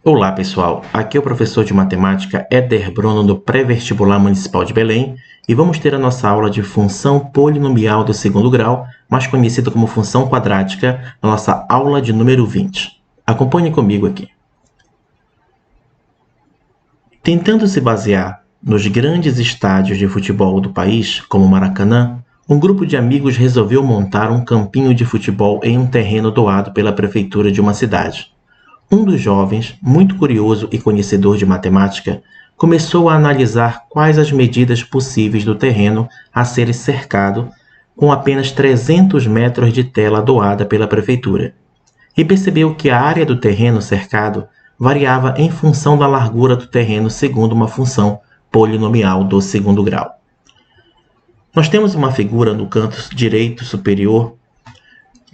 Olá pessoal, aqui é o professor de matemática Éder Bruno do Pré-Vestibular Municipal de Belém e vamos ter a nossa aula de função polinomial do segundo grau, mais conhecida como função quadrática, na nossa aula de número 20. Acompanhe comigo aqui. Tentando se basear nos grandes estádios de futebol do país, como o Maracanã, um grupo de amigos resolveu montar um campinho de futebol em um terreno doado pela prefeitura de uma cidade. Um dos jovens, muito curioso e conhecedor de matemática, começou a analisar quais as medidas possíveis do terreno a ser cercado com apenas 300 metros de tela doada pela prefeitura, e percebeu que a área do terreno cercado variava em função da largura do terreno segundo uma função polinomial do segundo grau. Nós temos uma figura no canto direito superior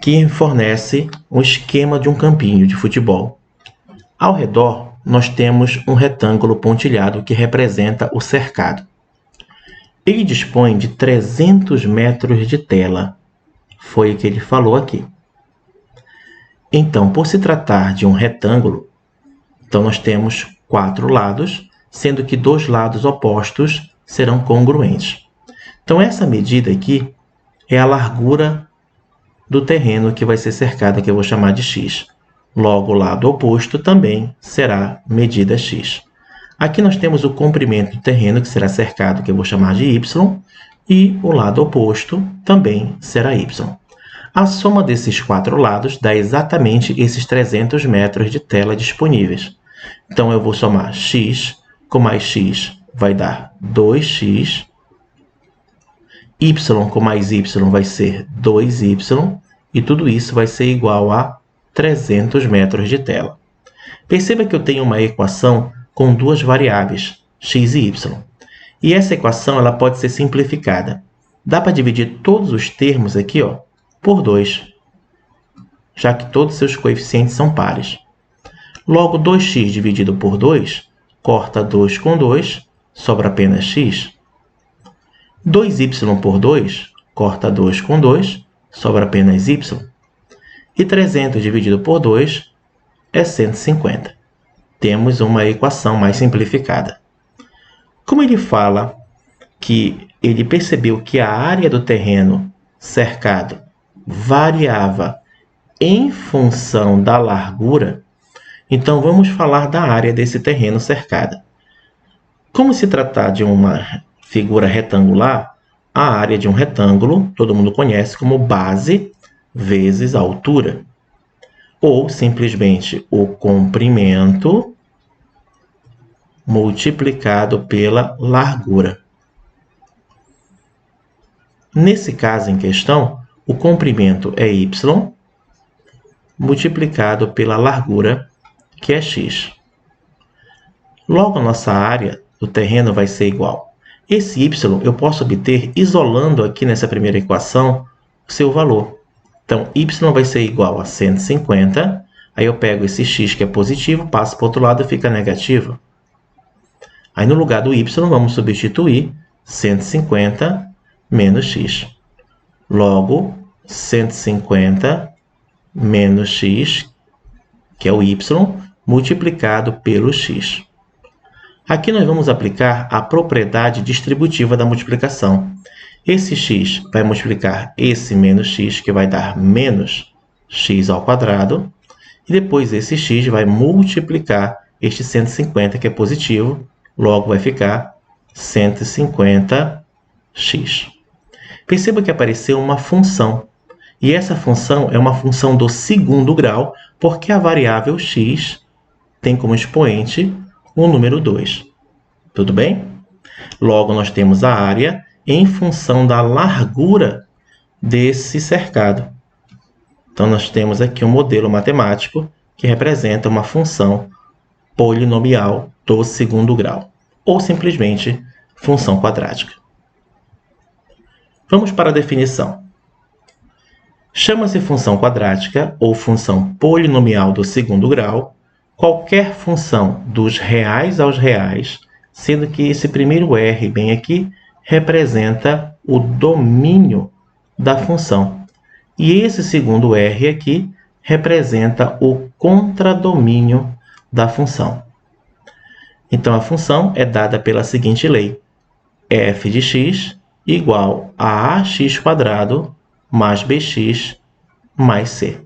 que fornece um esquema de um campinho de futebol. Ao redor, nós temos um retângulo pontilhado que representa o cercado. Ele dispõe de 300 metros de tela. Foi o que ele falou aqui. Então, por se tratar de um retângulo, então nós temos 4 lados, sendo que 2 lados opostos serão congruentes. Então, essa medida aqui é a largura do terreno que vai ser cercado, que eu vou chamar de x. Logo, o lado oposto também será medida x. Aqui nós temos o comprimento do terreno, que será cercado, que eu vou chamar de y, e o lado oposto também será y. A soma desses 4 lados dá exatamente esses 300 metros de tela disponíveis. Então, eu vou somar x com mais x vai dar 2x, y com mais y vai ser 2y, e tudo isso vai ser igual a 300 metros de tela. Perceba que eu tenho uma equação com 2 variáveis, x e y. E essa equação ela pode ser simplificada. Dá para dividir todos os termos aqui por 2, já que todos os seus coeficientes são pares. Logo, 2x dividido por 2, corta 2 com 2, sobra apenas x. 2y por 2, corta 2 com 2, sobra apenas y. E 300 dividido por 2 é 150. Temos uma equação mais simplificada. Como ele fala que ele percebeu que a área do terreno cercado variava em função da largura, então vamos falar da área desse terreno cercado. Como se tratar de uma figura retangular, a área de um retângulo todo mundo conhece como base vezes a altura, ou simplesmente o comprimento multiplicado pela largura. Nesse caso em questão, o comprimento é y multiplicado pela largura, que é x. Logo, a nossa área do terreno vai ser igual. Esse y eu posso obter isolando aqui nessa primeira equação o seu valor. Então, y vai ser igual a 150. Aí eu pego esse x que é positivo, passo para o outro lado e fica negativo. Aí no lugar do y vamos substituir 150 menos x. Logo, 150 menos x, que é o y, multiplicado pelo x. Aqui nós vamos aplicar a propriedade distributiva da multiplicação. Esse x vai multiplicar esse menos x, que vai dar menos x ao quadrado. E depois esse x vai multiplicar este 150, que é positivo. Logo, vai ficar 150x. Perceba que apareceu uma função. E essa função é uma função do segundo grau, porque a variável x tem como expoente o número 2. Tudo bem? Logo, nós temos a área em função da largura desse cercado. Então, nós temos aqui um modelo matemático que representa uma função polinomial do segundo grau, ou simplesmente função quadrática. Vamos para a definição. Chama-se função quadrática ou função polinomial do segundo grau qualquer função dos reais aos reais, sendo que esse primeiro r bem aqui representa o domínio da função. E esse segundo r aqui representa o contradomínio da função. Então, a função é dada pela seguinte lei: f de x igual a ax² mais bx mais c,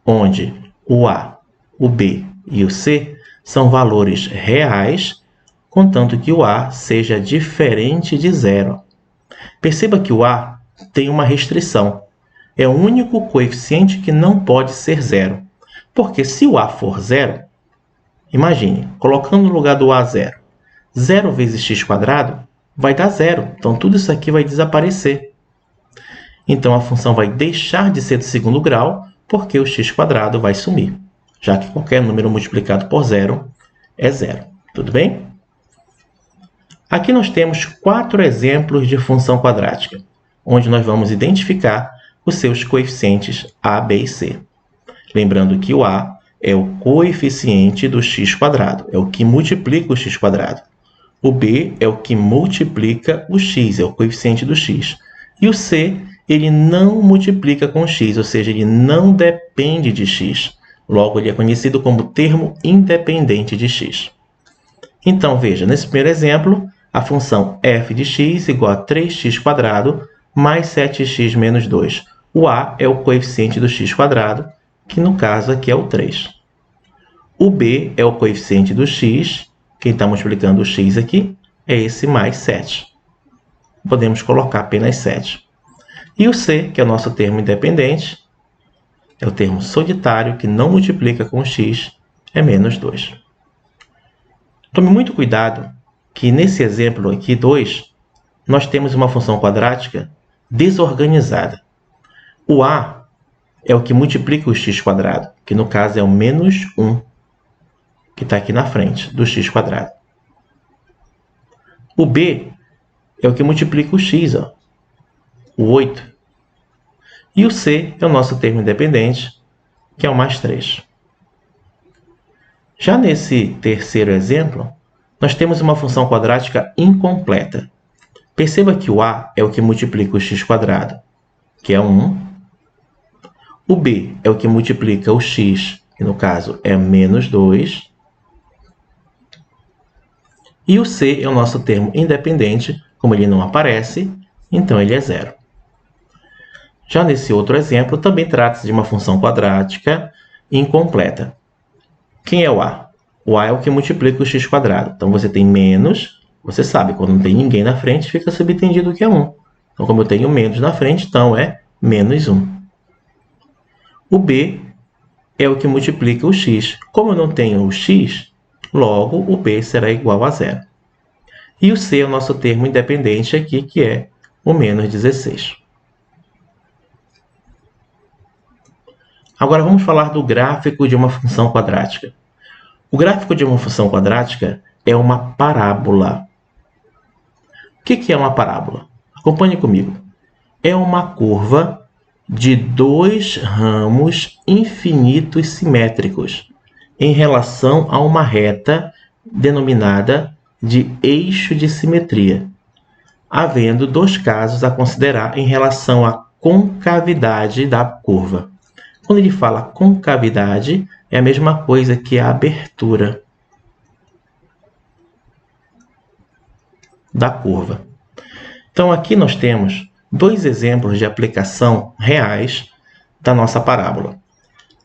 onde o a, o b e o c são valores reais, contanto que o a seja diferente de zero. Perceba que o a tem uma restrição. É o único coeficiente que não pode ser zero. Porque se o a for zero, imagine, colocando no lugar do a zero, 0 vezes x² vai dar zero. Então, tudo isso aqui vai desaparecer. Então, a função vai deixar de ser do segundo grau, porque o x² vai sumir, já que qualquer número multiplicado por zero é zero. Tudo bem? Aqui nós temos 4 exemplos de função quadrática, onde nós vamos identificar os seus coeficientes a, b e c. Lembrando que o a é o coeficiente do x², é o que multiplica o x². O b é o que multiplica o x, é o coeficiente do x. E o c, ele não multiplica com x, ou seja, ele não depende de x. Logo, ele é conhecido como termo independente de x. Então, veja, nesse primeiro exemplo, a função f de x igual a 3x² mais 7x menos 2. O a é o coeficiente do x², que no caso aqui é o 3. O b é o coeficiente do x, quem está multiplicando o x aqui é esse mais 7. Podemos colocar apenas 7. E o c, que é o nosso termo independente, é o termo solitário, que não multiplica com x, é menos 2. Tome muito cuidado que nesse exemplo aqui, 2, nós temos uma função quadrática desorganizada. O a é o que multiplica o x², que no caso é o menos 1, que está aqui na frente do x². O b é o que multiplica o x, ó, o 8. E o c é o nosso termo independente, que é o mais 3. Já nesse terceiro exemplo, nós temos uma função quadrática incompleta. Perceba que o a é o que multiplica o x², que é 1. O b é o que multiplica o x, que no caso é menos 2. E o c é o nosso termo independente, como ele não aparece, então ele é 0. Já nesse outro exemplo, também trata-se de uma função quadrática incompleta. Quem é o a? O a é o que multiplica o x². Então, você tem menos, você sabe, quando não tem ninguém na frente, fica subentendido que é 1. Então, como eu tenho menos na frente, então é menos 1. O b é o que multiplica o x. Como eu não tenho o x, logo o b será igual a 0. E o c é o nosso termo independente aqui, que é o menos 16. Agora vamos falar do gráfico de uma função quadrática. O gráfico de uma função quadrática é uma parábola. O que é uma parábola? Acompanhe comigo. É uma curva de 2 ramos infinitos simétricos em relação a uma reta denominada de eixo de simetria, havendo 2 casos a considerar em relação à concavidade da curva. Quando ele fala concavidade, é a mesma coisa que a abertura da curva. Então, aqui nós temos 2 exemplos de aplicação reais da nossa parábola.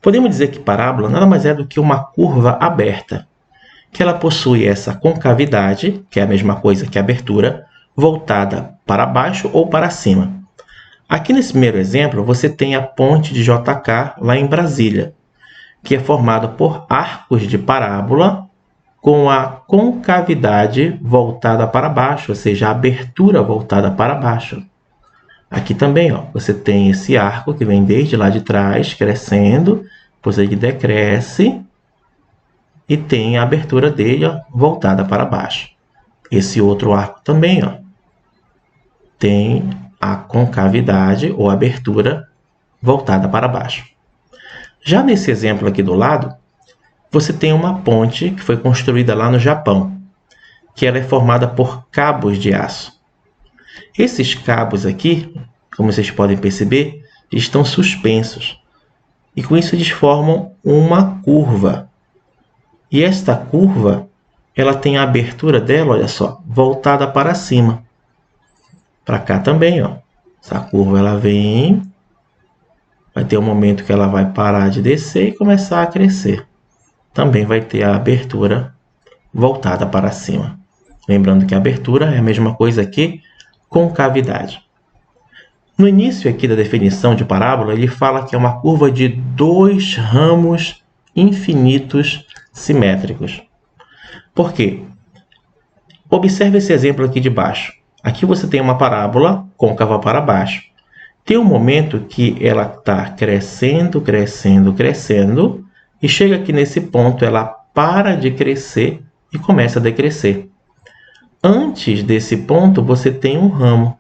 Podemos dizer que parábola nada mais é do que uma curva aberta, que ela possui essa concavidade, que é a mesma coisa que a abertura, voltada para baixo ou para cima. Aqui nesse primeiro exemplo, você tem a ponte de JK lá em Brasília, que é formada por arcos de parábola com a concavidade voltada para baixo, ou seja, a abertura voltada para baixo. Aqui também, ó, você tem esse arco que vem desde lá de trás, crescendo, depois ele decresce e tem a abertura dele, ó, voltada para baixo. Esse outro arco também, ó, tem a concavidade ou abertura voltada para baixo. Já nesse exemplo aqui do lado, você tem uma ponte que foi construída lá no Japão, que ela é formada por cabos de aço. Esses cabos aqui, como vocês podem perceber, estão suspensos. E com isso eles formam uma curva. E esta curva, ela tem a abertura dela, olha só, voltada para cima. Para cá também, ó. Essa curva ela vem, vai ter um momento que ela vai parar de descer e começar a crescer. Também vai ter a abertura voltada para cima. Lembrando que a abertura é a mesma coisa que concavidade. No início aqui da definição de parábola, ele fala que é uma curva de 2 ramos infinitos simétricos. Por quê? Observe esse exemplo aqui de baixo. Aqui você tem uma parábola côncava para baixo. Tem um momento que ela está crescendo, crescendo, crescendo, e chega aqui nesse ponto, ela para de crescer e começa a decrescer. Antes desse ponto, você tem um ramo.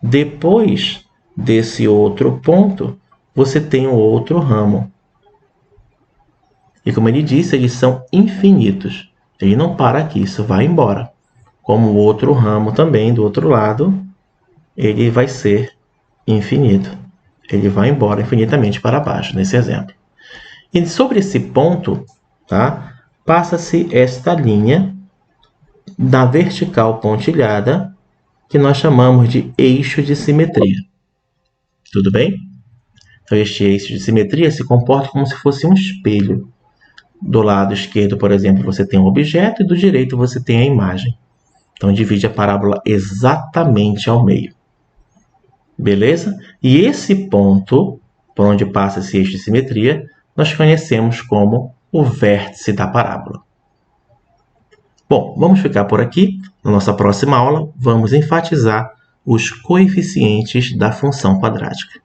Depois desse outro ponto, você tem um outro ramo. E como ele disse, eles são infinitos. Ele não para aqui, isso vai embora. Como o outro ramo também, do outro lado, ele vai ser infinito. Ele vai embora infinitamente para baixo, nesse exemplo. E sobre esse ponto, tá, passa-se esta linha da vertical pontilhada, que nós chamamos de eixo de simetria. Tudo bem? Então, este eixo de simetria se comporta como se fosse um espelho. Do lado esquerdo, por exemplo, você tem um objeto e do direito você tem a imagem. Então, divide a parábola exatamente ao meio. Beleza? E esse ponto, por onde passa esse eixo de simetria, nós conhecemos como o vértice da parábola. Bom, vamos ficar por aqui. Na nossa próxima aula, vamos enfatizar os coeficientes da função quadrática.